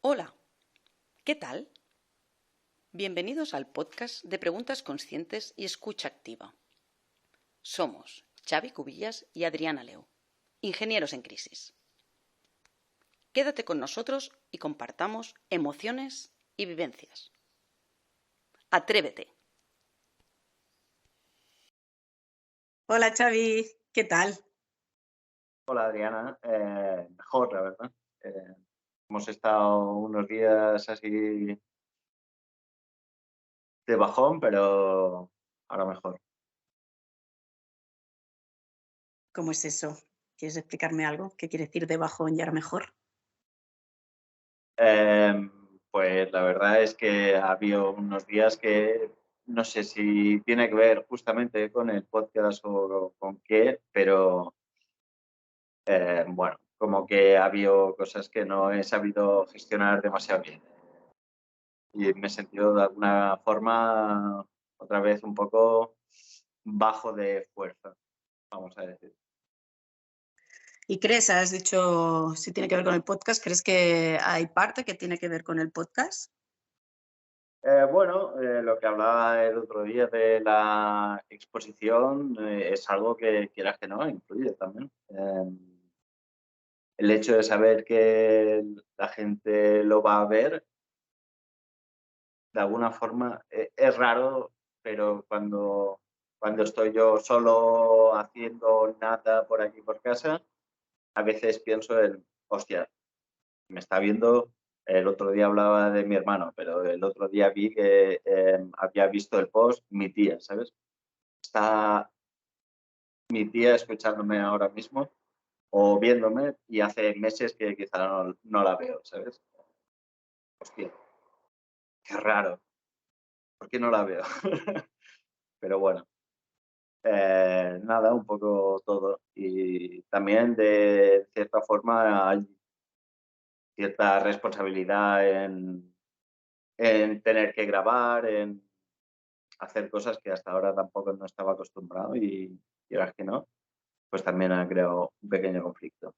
Hola, ¿qué tal? Bienvenidos al podcast de Preguntas Conscientes y Escucha Activa. Somos Xavi Cubillas y Adriana Leu, ingenieros en crisis. Quédate con nosotros y compartamos emociones y vivencias. ¡Atrévete! Hola Xavi, ¿qué tal? Hola Adriana, mejor la verdad. Hemos estado unos días así de bajón, pero ahora mejor. ¿Cómo es eso? ¿Quieres explicarme algo? ¿Qué quiere decir de bajón y ahora mejor? Pues la verdad es que ha habido unos días que no sé si tiene que ver justamente con el podcast o con qué, pero bueno, como que ha habido cosas que no he sabido gestionar demasiado bien. Y me he sentido de alguna forma otra vez un poco bajo de fuerza, vamos a decir. ¿Y crees, has dicho si tiene que ver con el podcast, crees que hay parte que tiene que ver con el podcast? Lo que hablaba el otro día de la exposición es algo que, quieras que no, influye también. El hecho de saber que la gente lo va a ver, de alguna forma, es raro, pero cuando estoy yo solo haciendo nada por aquí por casa, a veces pienso en, hostia, me está viendo. El otro día hablaba de mi hermano, pero el otro día vi que había visto el post mi tía, ¿sabes? Está mi tía escuchándome ahora mismo o viéndome y hace meses que quizá no la veo, ¿sabes? Hostia, qué raro. ¿Por qué no la veo? Pero bueno, nada, un poco todo. Y también de cierta forma hay cierta responsabilidad en tener que grabar, en hacer cosas que hasta ahora tampoco no estaba acostumbrado y quieras que no, pues también ha creado un pequeño conflicto.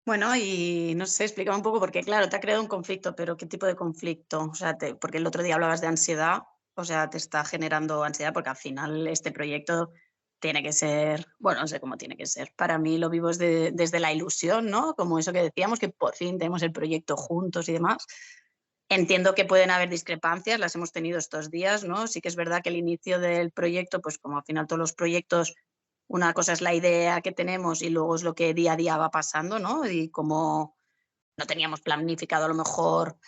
Bueno, y no sé, explícame un poco, porque claro, te ha creado un conflicto, pero ¿qué tipo de conflicto? O sea, porque el otro día hablabas de ansiedad, o sea, te está generando ansiedad porque al final este proyecto tiene que ser, bueno, no sé cómo tiene que ser. Para mí lo vivo desde la ilusión, ¿no? Como eso que decíamos, que por fin tenemos el proyecto juntos y demás. Entiendo que pueden haber discrepancias, las hemos tenido estos días, ¿no? Sí que es verdad que el inicio del proyecto, pues como al final todos los proyectos, una cosa es la idea que tenemos y luego es lo que día a día va pasando, ¿no? Y como no teníamos planificado a lo mejor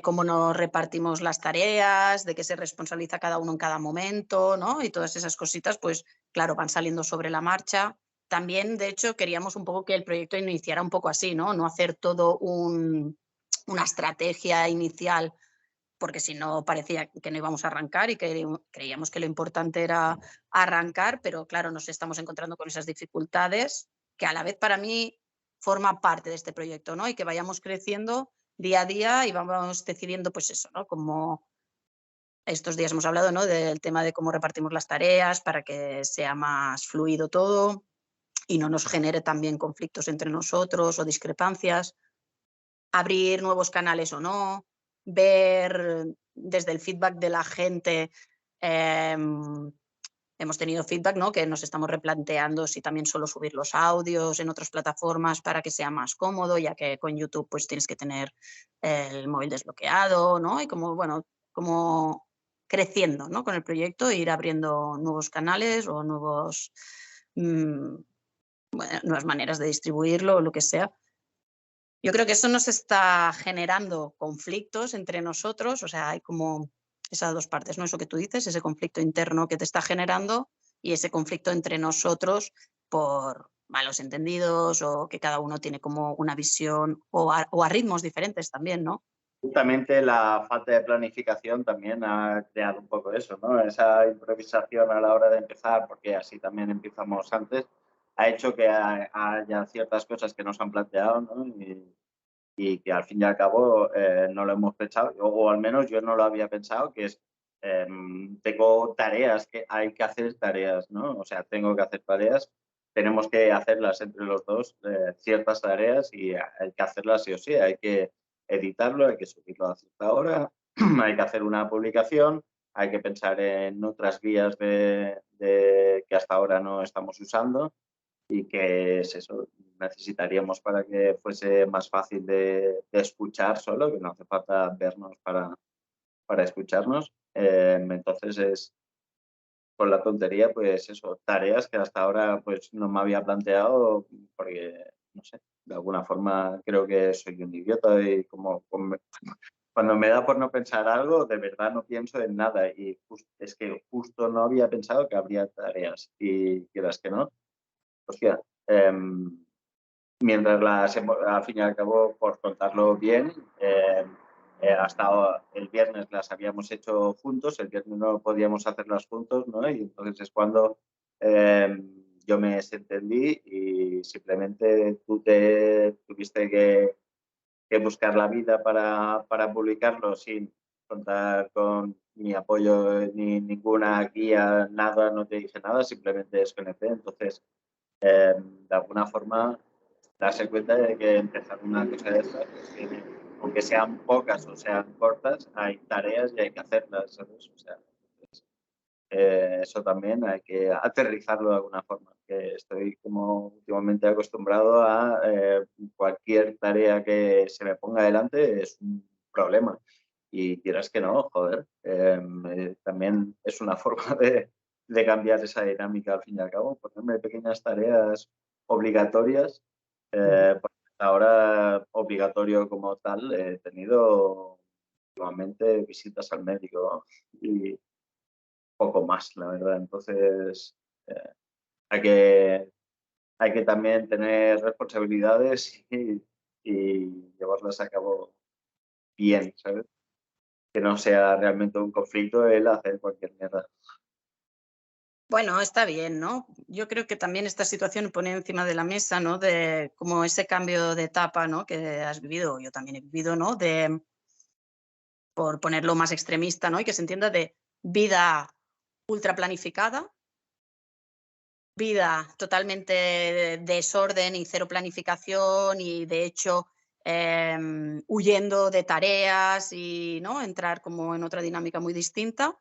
cómo nos repartimos las tareas, de qué se responsabiliza cada uno en cada momento, ¿no? Y todas esas cositas, pues claro, van saliendo sobre la marcha. También, de hecho, queríamos un poco que el proyecto iniciara un poco así, ¿no? No hacer todo una estrategia inicial, porque si no parecía que no íbamos a arrancar y que creíamos que lo importante era arrancar, pero claro, nos estamos encontrando con esas dificultades que a la vez para mí forma parte de este proyecto, ¿no? Y que vayamos creciendo día a día y vamos decidiendo, pues eso, ¿no? Como estos días hemos hablado, ¿no? Del tema de cómo repartimos las tareas para que sea más fluido todo y no nos genere también conflictos entre nosotros o discrepancias. Abrir nuevos canales o no, ver desde el feedback de la gente. Hemos tenido feedback, ¿no? Que nos estamos replanteando si también solo subir los audios en otras plataformas para que sea más cómodo, ya que con YouTube pues tienes que tener el móvil desbloqueado, ¿no? Y como, bueno, como creciendo, ¿no? Con el proyecto, ir abriendo nuevos canales o nuevos, bueno, nuevas maneras de distribuirlo o lo que sea. Yo creo que eso nos está generando conflictos entre nosotros, o sea, hay como esas dos partes, ¿no? Eso que tú dices, ese conflicto interno que te está generando y ese conflicto entre nosotros por malos entendidos o que cada uno tiene como una visión o a ritmos diferentes también, ¿no? Justamente la falta de planificación también ha creado un poco eso, ¿no? Esa improvisación a la hora de empezar, porque así también empezamos antes, ha hecho que haya ciertas cosas que nos han planteado, ¿no? Y que al fin y al cabo no lo hemos pensado, o al menos yo no lo había pensado, que es, tengo tareas, que hay que hacer tareas, ¿no? O sea, tengo que hacer tareas tenemos que hacerlas entre los dos, ciertas tareas, y hay que hacerlas sí o sí. Hay que editarlo, hay que subirlo a cierta hora, hay que hacer una publicación, hay que pensar en otras vías que hasta ahora no estamos usando y que es eso, necesitaríamos para que fuese más fácil de escuchar solo, que no hace falta vernos para escucharnos. Entonces es con la tontería, pues eso, tareas que hasta ahora pues no me había planteado porque, no sé, de alguna forma creo que soy un idiota y cuando me da por no pensar algo, de verdad no pienso en nada y es que justo no había pensado que habría tareas y quieras que no, hostia, mientras al fin y al cabo, por contarlo bien, hasta el viernes las habíamos hecho juntos, el viernes no podíamos hacerlas juntos, ¿no? Y entonces es cuando yo me desentendí y simplemente tú te tuviste que buscar la vida para publicarlo sin contar con mi apoyo ni ninguna guía, nada, no te dije nada, simplemente desconecté. Entonces, de alguna forma, darse cuenta de que empezar una cosa de estas, pues, aunque sean pocas o sean cortas, hay tareas y hay que hacerlas, ¿sabes? O sea, pues, eso también hay que aterrizarlo de alguna forma, que estoy como últimamente acostumbrado a cualquier tarea que se me ponga delante es un problema. Y quieras que no, joder, también es una forma de cambiar esa dinámica al fin y al cabo, ponerme pequeñas tareas obligatorias, porque hasta ahora obligatorio como tal he tenido últimamente visitas al médico y poco más, la verdad. Entonces, eh, hay que, hay que también tener responsabilidades y llevarlas a cabo bien, ¿sabes? Que no sea realmente un conflicto el hacer cualquier mierda. Bueno, está bien, ¿no? Yo creo que también esta situación pone encima de la mesa, ¿no? De como ese cambio de etapa, ¿no? Que has vivido, yo también he vivido, ¿no? Por ponerlo más extremista, ¿no? Y que se entienda de vida ultra planificada, vida totalmente de desorden y cero planificación y de hecho huyendo de tareas y ¿no? Entrar como en otra dinámica muy distinta.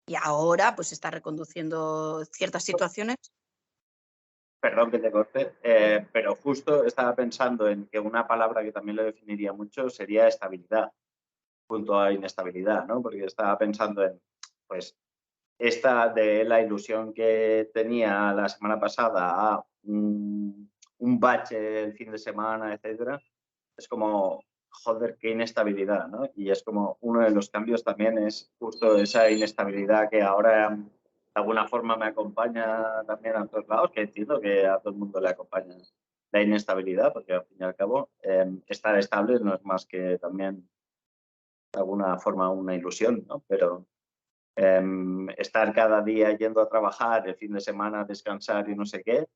Y ahora pues está reconduciendo ciertas situaciones. Perdón que te corte, pero justo estaba pensando en que una palabra que también lo definiría mucho sería estabilidad, junto a inestabilidad, ¿no? Porque estaba pensando en, pues, esta de la ilusión que tenía la semana pasada a un bache el fin de semana, etcétera, es como, joder, qué inestabilidad, ¿no? Y es como uno de los cambios también es justo esa inestabilidad que ahora de alguna forma me acompaña también a todos lados, que entiendo que a todo el mundo le acompaña la inestabilidad, porque al fin y al cabo estar estable no es más que también de alguna forma una ilusión, ¿no? Pero estar cada día yendo a trabajar, el fin de semana descansar y no sé qué,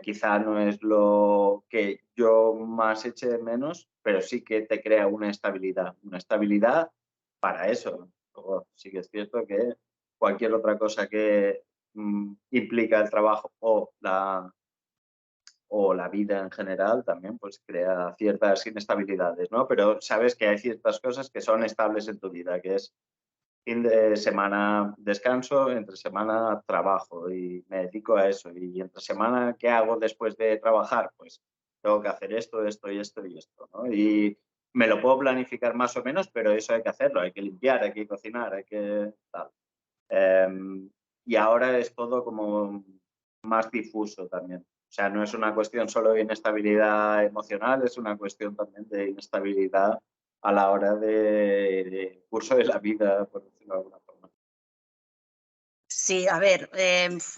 quizá no es lo que yo más eche de menos, pero sí que te crea una estabilidad para eso. Luego, sí que es cierto que cualquier otra cosa que implica el trabajo o la vida en general también pues crea ciertas inestabilidades, ¿no? Pero sabes que hay ciertas cosas que son estables en tu vida, que es fin de semana descanso, entre semana trabajo y me dedico a eso. Y entre semana, ¿qué hago después de trabajar? Pues tengo que hacer esto, esto y esto y esto, ¿no? Y me lo puedo planificar más o menos, pero eso hay que hacerlo, hay que limpiar, hay que cocinar, hay que tal. Y ahora es todo como más difuso también. O sea, no es una cuestión solo de inestabilidad emocional, es una cuestión también de inestabilidad a la hora de curso de la vida, por decirlo de alguna forma. Sí, a ver,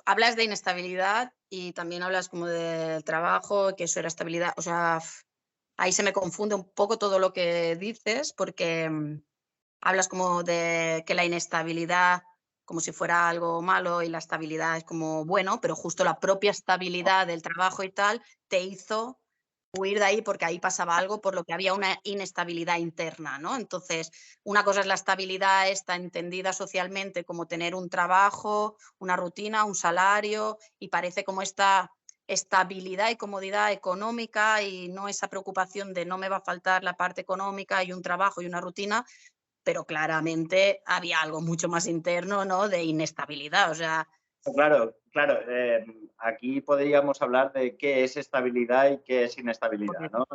hablas de inestabilidad y también hablas como del trabajo, que eso era estabilidad. O sea, ahí se me confunde un poco todo lo que dices porque hablas como de que la inestabilidad como si fuera algo malo y la estabilidad es como bueno, pero justo la propia estabilidad del trabajo y tal te hizo huir de ahí porque ahí pasaba algo por lo que había una inestabilidad interna, ¿no? Entonces, una cosa es la estabilidad esta entendida socialmente como tener un trabajo, una rutina, un salario y parece como esta estabilidad y comodidad económica y no esa preocupación de no me va a faltar la parte económica y un trabajo y una rutina, pero claramente había algo mucho más interno, ¿no? De inestabilidad, o sea, Claro, claro. Aquí podríamos hablar de qué es estabilidad y qué es inestabilidad, ¿no?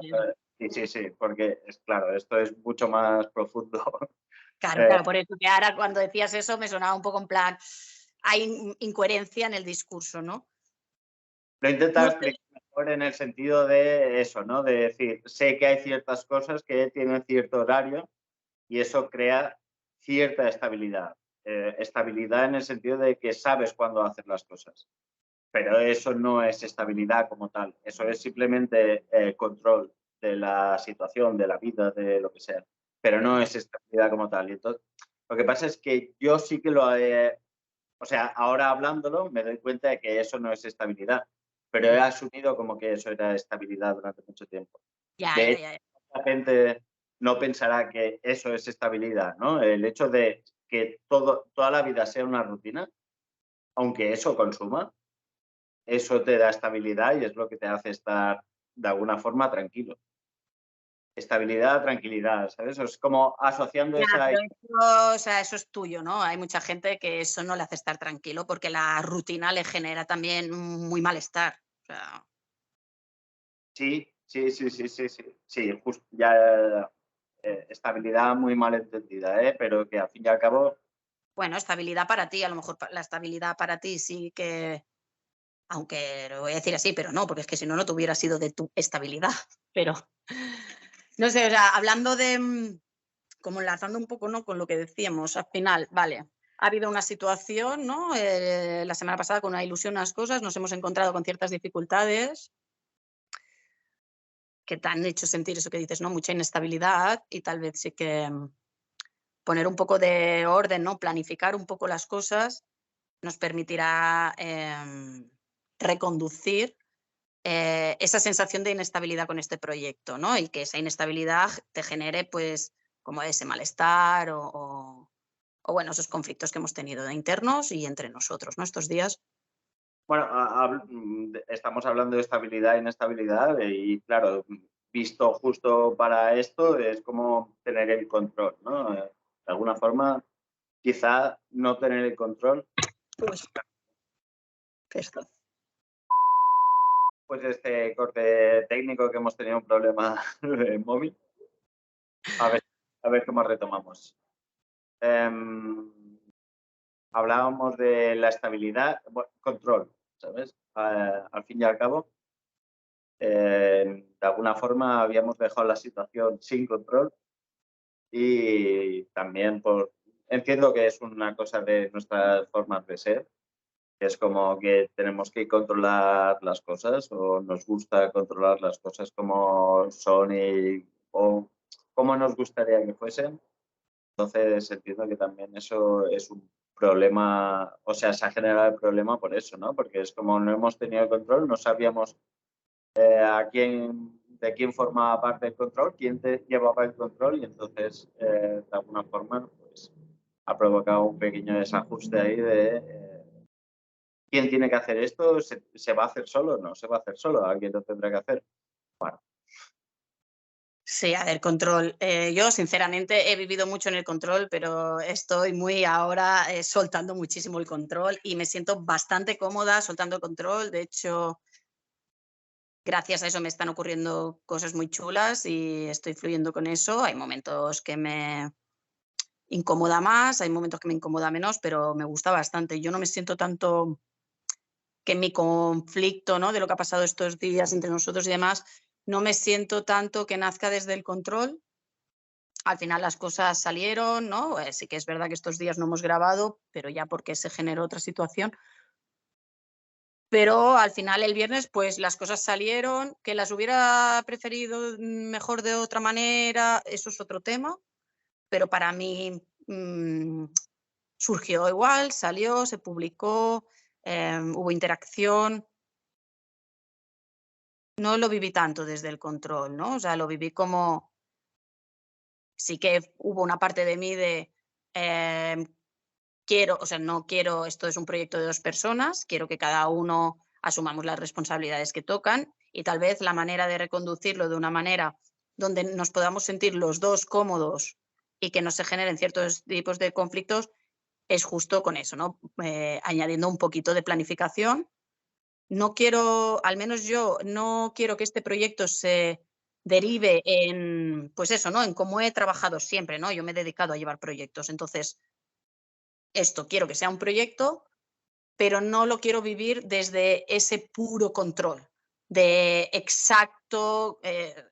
Sí, sí, sí, porque es claro, esto es mucho más profundo. claro, Eh, claro, por eso que ahora cuando decías eso me sonaba un poco en plan, hay incoherencia en el discurso, ¿no? Lo he intentado No sé. explicar mejor en el sentido de eso, ¿no? De decir, sé que hay ciertas cosas que tienen cierto horario y eso crea cierta estabilidad. Estabilidad en el sentido de que sabes cuándo hacer las cosas. Pero eso no es estabilidad como tal. Eso es simplemente control de la situación, de la vida, de lo que sea. Pero no es estabilidad como tal. Y entonces, lo que pasa es que yo sí que lo he, o sea, ahora hablándolo me doy cuenta de que eso no es estabilidad, pero he asumido como que eso era estabilidad durante mucho tiempo. Ya, De ya, hecho, ya. la gente no pensará que eso es estabilidad, ¿no? El hecho de que toda la vida sea una rutina, aunque eso consuma, eso te da estabilidad y es lo que te hace estar de alguna forma tranquilo. Estabilidad, tranquilidad, ¿sabes? Es como asociando Ya, esa. pero eso, o sea, eso es tuyo, ¿no? Hay mucha gente que eso no le hace estar tranquilo porque la rutina le genera también muy malestar. O sea, Sí, sí, sí, sí, sí, sí. Sí, justo ya estabilidad muy mal entendida, ¿eh? Pero que al fin y al cabo, bueno, estabilidad para ti, a lo mejor la estabilidad para ti sí que, aunque lo voy a decir así, pero no, porque es que si no, no te hubiera sido de tu estabilidad. Pero, no sé, o sea, hablando de, como enlazando un poco, ¿no? Con lo que decíamos, al final, vale, ha habido una situación, ¿no? La semana pasada con una ilusión, unas cosas, nos hemos encontrado con ciertas dificultades que te han hecho sentir eso que dices, ¿no? Mucha inestabilidad y tal vez sí que poner un poco de orden, ¿no? Planificar un poco las cosas nos permitirá reconducir esa sensación de inestabilidad con este proyecto, ¿no? Y que esa inestabilidad te genere, pues, como ese malestar o bueno, esos conflictos que hemos tenido internos y entre nosotros, ¿no? Estos días. bueno, estamos hablando de estabilidad e inestabilidad y claro, visto justo para esto es como tener el control, ¿no? De alguna forma, quizá no tener el control, Uy, perdón. pues este corte técnico que hemos tenido un problema en móvil, a ver, a ver cómo retomamos. Em, hablábamos de la estabilidad, bueno, control, ¿sabes? Al fin y al cabo, de alguna forma habíamos dejado la situación sin control y también entiendo que es una cosa de nuestras formas de ser, que es como que tenemos que controlar las cosas o nos gusta controlar las cosas como son o como nos gustaría que fuesen. Entonces entiendo que también eso es un problema, o sea, se ha generado el problema por eso, ¿no? Porque es como no hemos tenido el control, no sabíamos de quién formaba parte del control, quién te llevaba el control y entonces, de alguna forma, pues ha provocado un pequeño desajuste ahí de quién tiene que hacer esto, ¿se va a hacer solo? No se va a hacer solo, alguien lo tendrá que hacer. Bueno, Sí, a ver, control. Yo, sinceramente, he vivido mucho en el control, pero estoy muy ahora soltando muchísimo el control y me siento bastante cómoda soltando el control. De hecho, gracias a eso me están ocurriendo cosas muy chulas y estoy fluyendo con eso. Hay momentos que me incomoda más, hay momentos que me incomoda menos, pero me gusta bastante. Yo no me siento tanto que mi conflicto, ¿no? De lo que ha pasado estos días entre nosotros y demás, no me siento tanto que nazca desde el control. Al final las cosas salieron, ¿no? Sí que es verdad que estos días no hemos grabado, pero ya porque se generó otra situación. Pero al final el viernes, pues las cosas salieron, que las hubiera preferido mejor de otra manera, eso es otro tema, pero para mí surgió igual, salió, se publicó, hubo interacción. no lo viví tanto desde el control, ¿no? O sea, lo viví como, sí que hubo una parte de mí de, quiero, o sea, no quiero, esto es un proyecto de 2 personas, quiero que cada uno asumamos las responsabilidades que tocan y tal vez la manera de reconducirlo de una manera donde nos podamos sentir los 2 cómodos y que no se generen ciertos tipos de conflictos es justo con eso, ¿no? Añadiendo un poquito de planificación. No quiero, al menos yo, no quiero que este proyecto se derive en, pues eso, ¿no? En cómo he trabajado siempre, ¿no? Yo me he dedicado a llevar proyectos. Entonces, esto quiero que sea un proyecto, pero no lo quiero vivir desde ese puro control de exacto,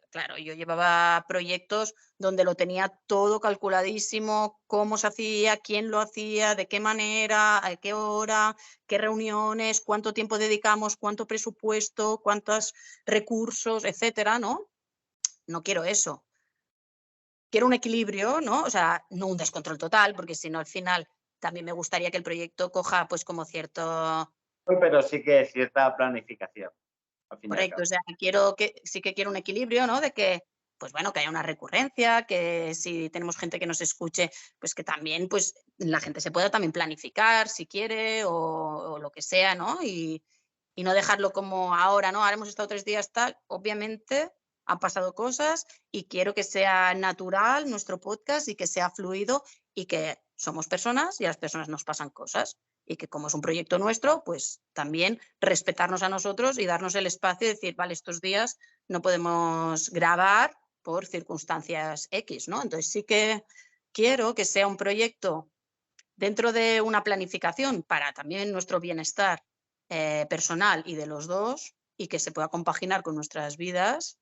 claro, yo llevaba proyectos donde lo tenía todo calculadísimo, cómo se hacía, quién lo hacía, de qué manera, a qué hora, qué reuniones, cuánto tiempo dedicamos, cuánto presupuesto, cuántos recursos, etcétera, ¿no? No quiero eso. Quiero un equilibrio, ¿no? O sea, no un descontrol total, porque si no, al final también me gustaría que el proyecto coja, pues, como cierto. Pero sí que cierta planificación, al fin y al Correcto, o cabo. sea, sí que quiero un equilibrio, ¿no? De que, pues bueno, que haya una recurrencia, que si tenemos gente que nos escuche, pues que también, pues la gente se pueda también planificar si quiere o lo que sea, ¿no? Y no dejarlo como ahora, ¿no? Ahora hemos estado 3 días tal, obviamente han pasado cosas y quiero que sea natural nuestro podcast y que sea fluido y que somos personas y a las personas nos pasan cosas y que como es un proyecto nuestro, pues también respetarnos a nosotros y darnos el espacio de decir, vale, estos días no podemos grabar por circunstancias X, ¿no? Entonces sí que quiero que sea un proyecto dentro de una planificación para también nuestro bienestar personal y de los dos y que se pueda compaginar con nuestras vidas.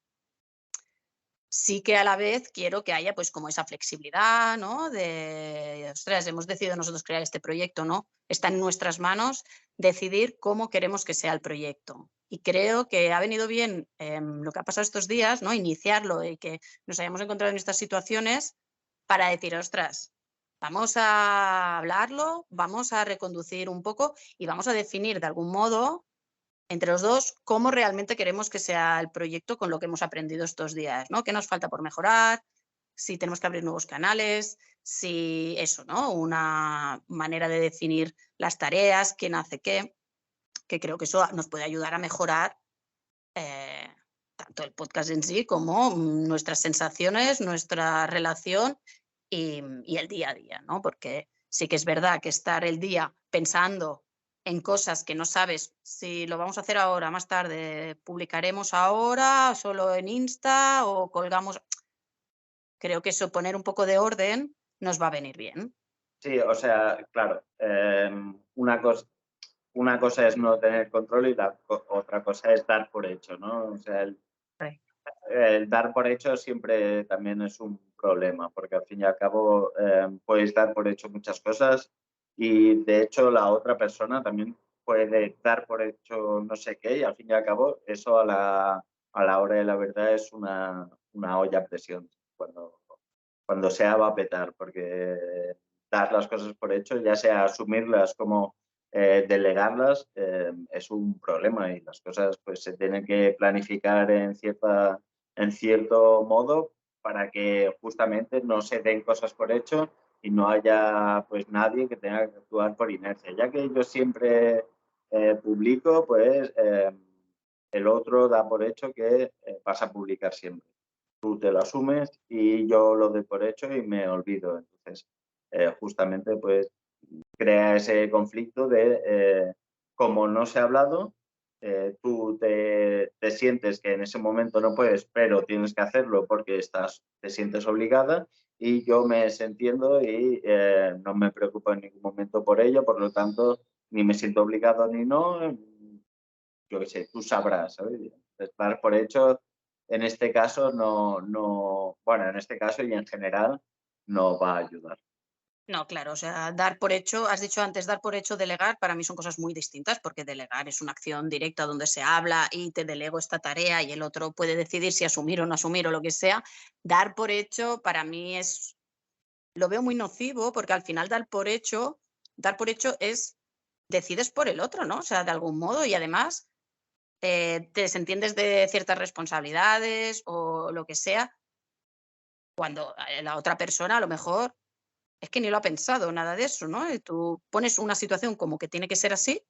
Sí que a la vez quiero que haya, pues, como esa flexibilidad, ¿no? De, ostras, hemos decidido nosotros crear este proyecto, ¿no? Está en nuestras manos decidir cómo queremos que sea el proyecto. Y creo que ha venido bien, lo que ha pasado estos días, ¿no? Iniciarlo y que nos hayamos encontrado en estas situaciones para decir: "Ostras, vamos a hablarlo, vamos a reconducir un poco y vamos a definir de algún modo entre los 2 cómo realmente queremos que sea el proyecto con lo que hemos aprendido estos días, ¿no? ¿Qué nos falta por mejorar? Si tenemos que abrir nuevos canales, si eso, ¿no? Una manera de definir las tareas, quién hace qué, que creo que eso nos puede ayudar a mejorar, eh, tanto el podcast en sí como nuestras sensaciones, nuestra relación y el día a día, ¿no? Porque sí que es verdad que estar el día pensando en cosas que no sabes si lo vamos a hacer ahora, más tarde, publicaremos ahora, solo en Insta o colgamos. Creo que eso, poner un poco de orden, nos va a venir bien. Sí, o sea, claro, una cosa es no tener control y otra cosa es dar por hecho, ¿no? O sea, Correcto. el dar por hecho siempre también es un problema, porque al fin y al cabo puedes dar por hecho muchas cosas y de hecho la otra persona también puede dar por hecho no sé qué y al fin y al cabo eso a la hora de la verdad es una olla a presión cuando sea va a petar, porque dar las cosas por hecho, ya sea asumirlas como delegarlas, es un problema y las cosas pues se tienen que planificar en cierto modo para que justamente no se den cosas por hecho y no haya pues nadie que tenga que actuar por inercia. Ya que yo siempre publico, pues el otro da por hecho que vas a publicar siempre. Tú te lo asumes y yo lo doy por hecho y me olvido. Entonces, justamente, pues, crea ese conflicto de, como no se ha hablado, tú te sientes que en ese momento no puedes, pero tienes que hacerlo porque te sientes obligada y yo me desentiendo y no me preocupo en ningún momento por ello, por lo tanto, ni me siento obligado ni no, yo qué sé, tú sabrás, ¿sabes? Dar por hecho, en este caso, bueno, en este caso y en general, no va a ayudar. No, claro, o sea, dar por hecho, has dicho antes, dar por hecho, delegar, para mí son cosas muy distintas, porque delegar es una acción directa donde se habla y te delego esta tarea y el otro puede decidir si asumir o no asumir o lo que sea. Dar por hecho, para mí lo veo muy nocivo, porque al final dar por hecho es, decides por el otro, ¿no? O sea, de algún modo, y además te desentiendes de ciertas responsabilidades o lo que sea, cuando la otra persona a lo mejor es que ni lo ha pensado nada de eso, ¿no? Y tú pones una situación como que tiene que ser así,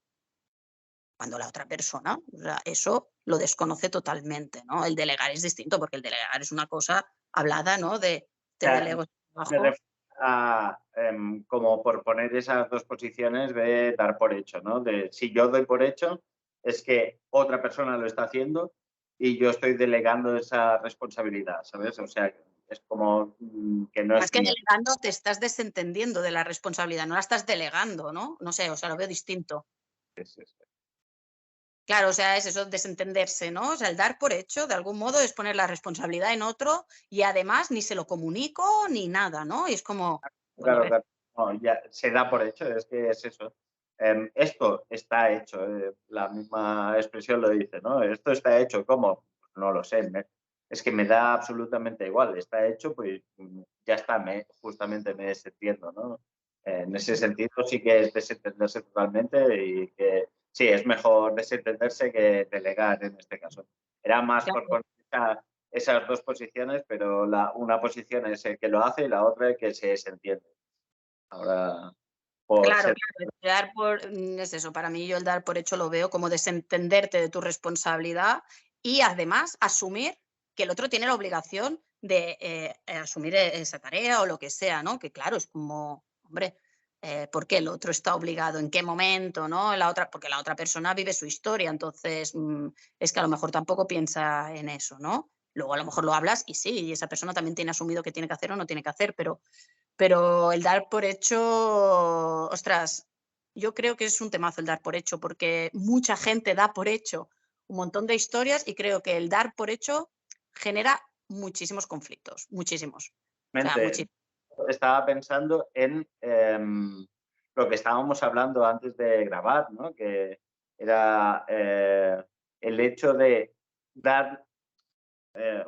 cuando la otra persona, o sea, eso lo desconoce totalmente, ¿no? El delegar es distinto, porque el delegar es una cosa hablada, ¿no? De te sea, delego este me trabajo. refiero a, como por poner esas dos posiciones de dar por hecho, ¿no? De si yo doy por hecho, es que otra persona lo está haciendo y yo estoy delegando esa responsabilidad, ¿sabes? O sea, es como que no Más es que mía. delegando, te estás desentendiendo de la responsabilidad, no la estás delegando, ¿no? No sé, o sea, lo veo distinto. Es- es- Claro, o sea, es eso, desentenderse, ¿no? O sea, el dar por hecho, de algún modo, es poner la responsabilidad en otro y además ni se lo comunico ni nada, ¿no? Y es como, bueno, a Claro, ver, claro. No, ya se da por hecho, es que es eso. Esto está hecho, la misma expresión lo dice, ¿no? Esto está hecho, ¿cómo? Pues no lo sé, es que me da absolutamente igual, está hecho, pues ya está, justamente me desentiendo, ¿no? En ese sentido sí que es desentenderse totalmente y que sí, es mejor desentenderse que delegar en este caso. Era más por claro, poner esas dos posiciones, pero una posición es el que lo hace y la otra el que se desentiende. Ahora, por claro, ser claro, el dar por, es eso, para mí yo el dar por hecho lo veo como desentenderte de tu responsabilidad y además asumir que el otro tiene la obligación de asumir esa tarea o lo que sea, ¿no? Que claro, es como, hombre, ¿por qué el otro está obligado? ¿En qué momento? ¿No? La otra, porque la otra persona vive su historia, entonces es que a lo mejor tampoco piensa en eso, ¿no? Luego a lo mejor lo hablas y sí, y esa persona también tiene asumido que tiene que hacer o no tiene que hacer, pero el dar por hecho, ostras, yo creo que es un temazo el dar por hecho, porque mucha gente da por hecho un montón de historias y creo que el dar por hecho genera muchísimos conflictos, muchísimos. O sea, mente, estaba pensando en lo que estábamos hablando antes de grabar, ¿no? Que era el hecho de dar,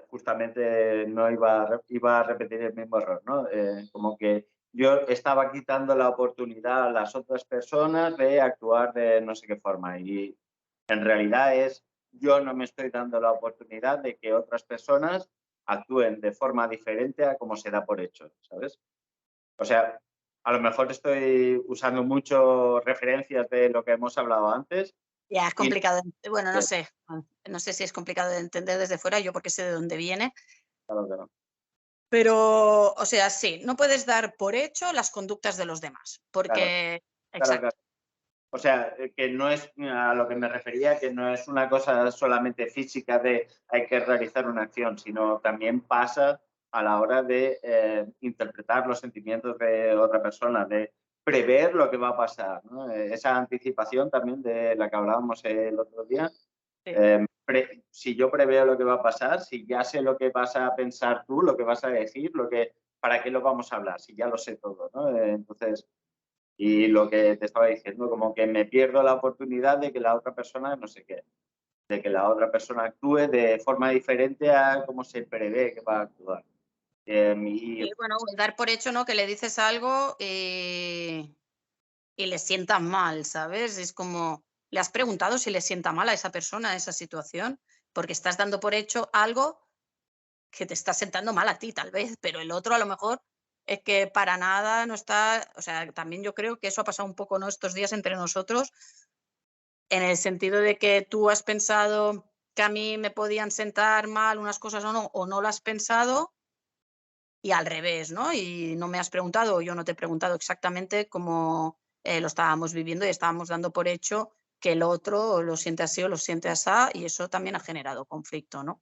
justamente no iba a repetir el mismo error, ¿no? Como que yo estaba quitando la oportunidad a las otras personas de actuar de no sé qué forma y en realidad es yo no me estoy dando la oportunidad de que otras personas actúen de forma diferente a como se da por hecho, ¿sabes? O sea, a lo mejor estoy usando mucho referencias de lo que hemos hablado antes ya es y complicado. Bueno, no sé si es complicado de entender desde fuera, yo porque sé de dónde viene, claro que no. pero, o sea, sí, no puedes dar por hecho las conductas de los demás, Claro, porque, claro, claro. exacto. O sea, que no es a lo que me refería, que no es una cosa solamente física de hay que realizar una acción, sino también pasa a la hora de interpretar los sentimientos de otra persona, de prever lo que va a pasar, ¿no? Esa anticipación también de la que hablábamos el otro día. Sí. Si yo preveo lo que va a pasar, si ya sé lo que vas a pensar tú, lo que vas a decir, ¿para qué lo vamos a hablar? Si ya lo sé todo, ¿no? Entonces, y lo que te estaba diciendo, como que me pierdo la oportunidad de que la otra persona, no sé qué, de que la otra persona actúe de forma diferente a cómo se prevé que va a actuar. Y Sí, bueno, dar por hecho, ¿no? Que le dices algo y le sienta mal, ¿sabes? Es como, ¿le has preguntado si le sienta mal a esa persona, a esa situación? Porque estás dando por hecho algo que te está sentando mal a ti, tal vez, pero el otro a lo mejor es que para nada no está, o sea, también yo creo que eso ha pasado un poco, ¿no? Estos días entre nosotros, en el sentido de que tú has pensado que a mí me podían sentar mal unas cosas o no lo has pensado y al revés, ¿no? Y no me has preguntado, o yo no te he preguntado exactamente cómo lo estábamos viviendo y estábamos dando por hecho que el otro lo siente así o lo siente así, y eso también ha generado conflicto, ¿no?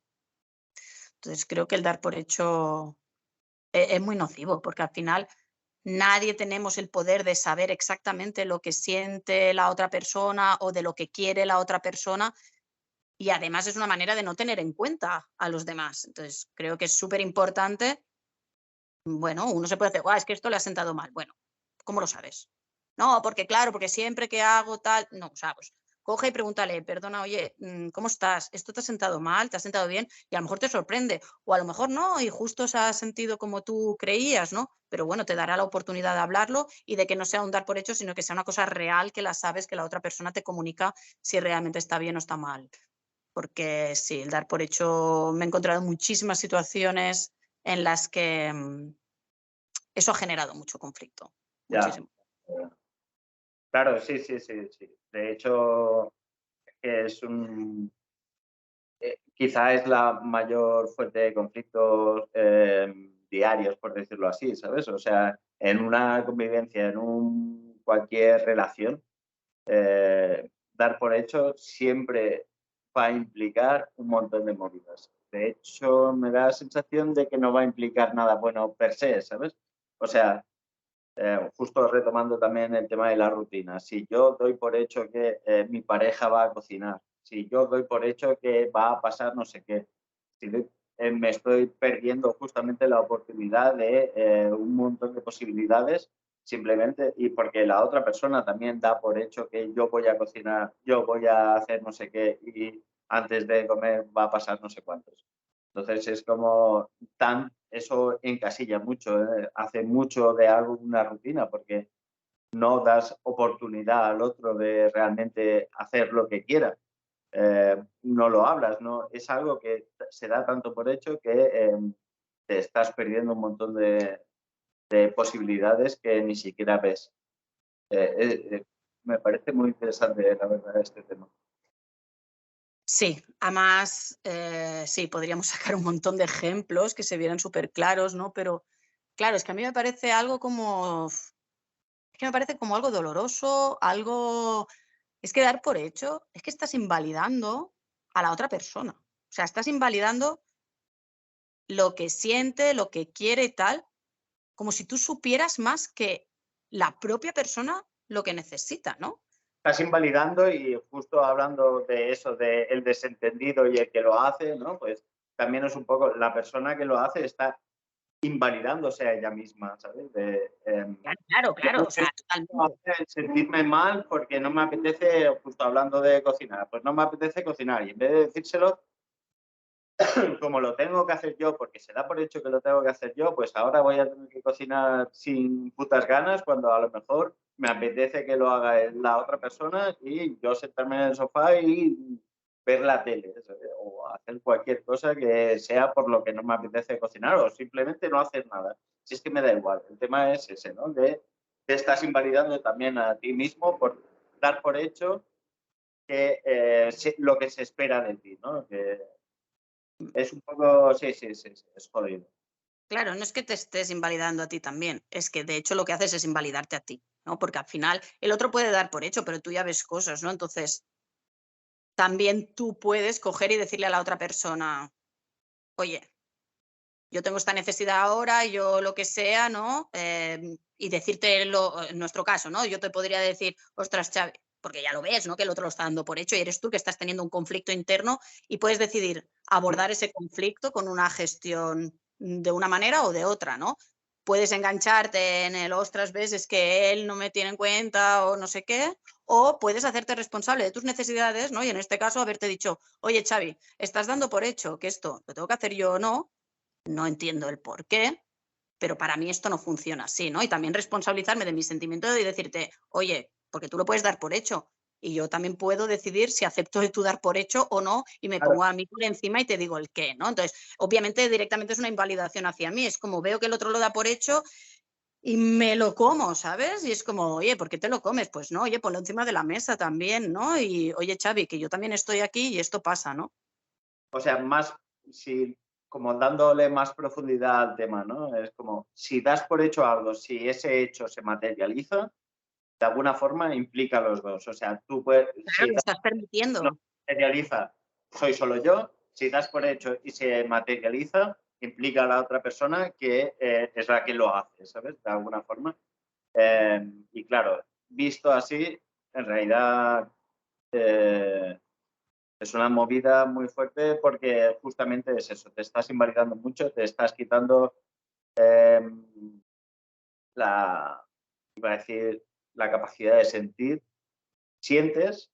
Entonces creo que el dar por hecho es muy nocivo, porque al final nadie tenemos el poder de saber exactamente lo que siente la otra persona o de lo que quiere la otra persona, y además es una manera de no tener en cuenta a los demás. Entonces creo que es súper importante. Bueno, uno se puede decir: "Guau, es que esto le ha sentado mal". Bueno, ¿cómo lo sabes? No, porque claro, porque siempre que hago tal, no, o sea, pues coge y pregúntale: "Perdona, oye, ¿cómo estás? ¿Esto te ha sentado mal? ¿Te ha sentado bien?". Y a lo mejor te sorprende, o a lo mejor no, y justo se ha sentido como tú creías, ¿no? Pero bueno, te dará la oportunidad de hablarlo y de que no sea un dar por hecho, sino que sea una cosa real, que la sabes, que la otra persona te comunica si realmente está bien o está mal. porque sí, el dar por hecho, me he encontrado muchísimas situaciones en las que eso ha generado mucho conflicto, Ya. muchísimo. Claro, sí, sí, sí, sí. De hecho, es quizá es la mayor fuente de conflictos diarios, por decirlo así, ¿sabes? O sea, en una convivencia, cualquier relación, dar por hecho siempre va a implicar un montón de movidas. De hecho, me da la sensación de que no va a implicar nada bueno per se, ¿sabes? O sea, justo retomando también el tema de la rutina. Si yo doy por hecho que mi pareja va a cocinar, si yo doy por hecho que va a pasar no sé qué, si me estoy perdiendo justamente la oportunidad de un montón de posibilidades simplemente y porque la otra persona también da por hecho que yo voy a cocinar, yo voy a hacer no sé qué y antes de comer va a pasar no sé cuántos. Entonces es como eso encasilla mucho, hace mucho de algo una rutina porque no das oportunidad al otro de realmente hacer lo que quiera. No lo hablas, ¿no? Es algo que se da tanto por hecho que te estás perdiendo un montón de posibilidades que ni siquiera ves. Me parece muy interesante, la verdad, este tema. Sí, además, sí, podríamos sacar un montón de ejemplos que se vieran súper claros, ¿no? Pero claro, es que a mí me parece algo como, es que me parece como algo doloroso, algo, es que dar por hecho, es que estás invalidando a la otra persona. O sea, estás invalidando lo que siente, lo que quiere y tal, como si tú supieras más que la propia persona lo que necesita, ¿no? Estás invalidando y justo hablando de eso, de el desentendido y el que lo hace, ¿no? Pues también es un poco, la persona que lo hace está invalidándose a ella misma, ¿sabes? Claro, Yo claro, o sea, totalmente. sentirme mal porque no me apetece, justo hablando de cocinar, pues no me apetece cocinar y en vez de decírselo, como lo tengo que hacer yo, porque se da por hecho que lo tengo que hacer yo, pues ahora voy a tener que cocinar sin putas ganas cuando a lo mejor me apetece que lo haga la otra persona y yo sentarme en el sofá y ver la tele, ¿sabes? O hacer cualquier cosa que sea por lo que no me apetece cocinar o simplemente no hacer nada. Si es que me da igual. El tema es ese, ¿no? De te estás invalidando también a ti mismo por dar por hecho que lo que se espera de ti, ¿no? Que es un poco, sí, sí, sí, sí, es jodido. Claro, no es que te estés invalidando a ti también, es que de hecho lo que haces es invalidarte a ti, ¿no? Porque al final el otro puede dar por hecho, pero tú ya ves cosas, ¿no? Entonces, también tú puedes coger y decirle a la otra persona, oye, yo tengo esta necesidad ahora, yo lo que sea, ¿no? Y decirte en nuestro caso, ¿no? Yo te podría decir, ostras, Xavi, porque ya lo ves, ¿no? Que el otro lo está dando por hecho y eres tú que estás teniendo un conflicto interno y puedes decidir abordar ese conflicto con una gestión de una manera o de otra, ¿no? Puedes engancharte en el, ostras, ves, es que él no me tiene en cuenta o no sé qué, o puedes hacerte responsable de tus necesidades, ¿no? Y en este caso haberte dicho, oye, Xavi, estás dando por hecho que esto lo tengo que hacer yo o no, no entiendo el por qué, pero para mí esto no funciona así, ¿no? Y también responsabilizarme de mi sentimiento y decirte, oye, porque tú lo puedes dar por hecho. Y yo también puedo decidir si acepto el tú dar por hecho o no y me Claro, pongo a mí por encima y te digo el qué, ¿no? Entonces, obviamente directamente es una invalidación hacia mí, es como veo que el otro lo da por hecho y me lo como, ¿sabes? Y es como, oye, ¿por qué te lo comes? Pues no, oye, ponlo encima de la mesa también, ¿no? Y oye, Xavi, que yo también estoy aquí y esto pasa, ¿no? o sea, más, si, como dándole más profundidad al tema, ¿no? Es como, si das por hecho algo, si ese hecho se materializa, de alguna forma implica a los dos. O sea, tú puedes, Claro, si lo estás no permitiendo. se materializa, soy solo yo. Si das por hecho y se materializa, implica a la otra persona que es la que lo hace, ¿sabes? De alguna forma. Y claro, visto así, en realidad es una movida muy fuerte porque justamente es eso, te estás invalidando mucho, te estás quitando eh, la, iba a decir, la capacidad de sentir. Sientes,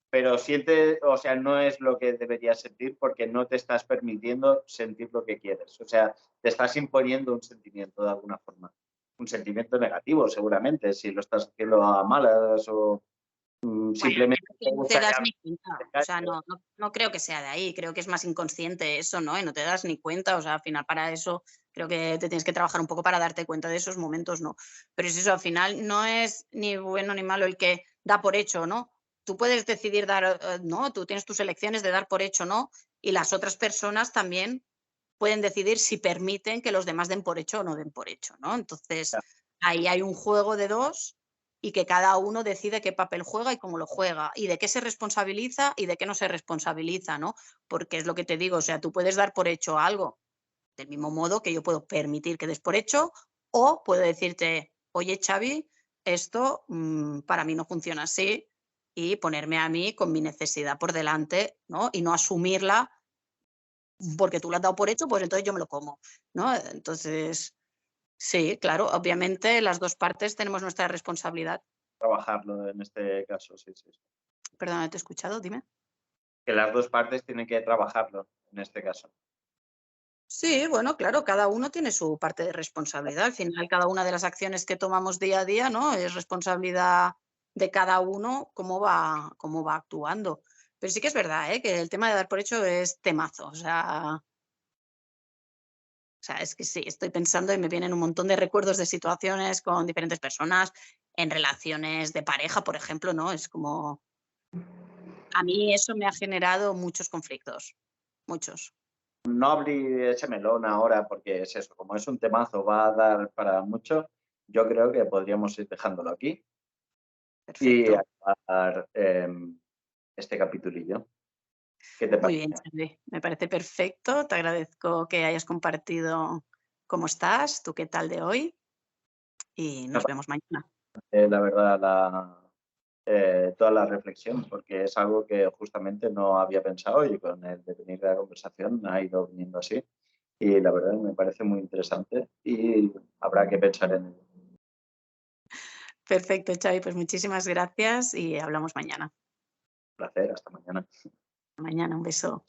pero sientes, o sea, no es lo que deberías sentir porque no te estás permitiendo sentir lo que quieres. O sea, te estás imponiendo un sentimiento de alguna forma. Un sentimiento negativo, seguramente, si lo estás haciendo a malas Bueno, simplemente que te no te das gustaría ni cuenta. O sea, no creo que sea de ahí, creo que es más inconsciente eso, ¿no? Y no te das ni cuenta, o sea, al final para eso creo que te tienes que trabajar un poco para darte cuenta de esos momentos, ¿no? Pero es eso, al final no es ni bueno ni malo el que da por hecho, ¿no? Tú puedes decidir dar, no, tú tienes tus elecciones de dar por hecho, ¿no? Y las otras personas también pueden decidir si permiten que los demás den por hecho o no den por hecho, ¿no? Entonces, ahí hay un juego de dos y que cada uno decide qué papel juega y cómo lo juega, y de qué se responsabiliza y de qué no se responsabiliza, ¿no? Porque es lo que te digo, o sea, tú puedes dar por hecho algo, del mismo modo que yo puedo permitir que des por hecho, o puedo decirte, oye, Xavi, esto para mí no funciona así, y ponerme a mí con mi necesidad por delante, ¿no? Y no asumirla porque tú lo has dado por hecho, pues entonces yo me lo como, ¿no? Entonces, sí, claro, obviamente las dos partes tenemos nuestra responsabilidad. trabajarlo en este caso, sí, sí. Perdona, te he escuchado, dime. Que las 2 partes tienen que trabajarlo en este caso. Sí, bueno, claro, cada uno tiene su parte de responsabilidad. Al final, cada una de las acciones que tomamos día a día, ¿no? Es responsabilidad de cada uno cómo va actuando. Pero sí que es verdad, ¿eh? Que el tema de dar por hecho es temazo. O sea, es que sí, estoy pensando y me vienen un montón de recuerdos de situaciones con diferentes personas, en relaciones de pareja, por ejemplo, ¿no? Es como, a mí eso me ha generado muchos conflictos, muchos. No abrí ese melón ahora porque es eso, como es un temazo, va a dar para mucho, yo creo que podríamos ir dejándolo aquí y Perfecto. acabar, este capitulillo. ¿Qué te Muy bien, parece? Xavi, me parece perfecto. Te agradezco que hayas compartido cómo estás, tú qué tal de hoy y Me nos vemos mañana. parece, la verdad, toda la reflexión, porque es algo que justamente no había pensado y con el devenir de la conversación ha ido viniendo así. Y la verdad me parece muy interesante y habrá que pensar en ello. Perfecto, Xavi, pues muchísimas gracias y hablamos mañana. Un placer, hasta mañana. Mañana, un beso.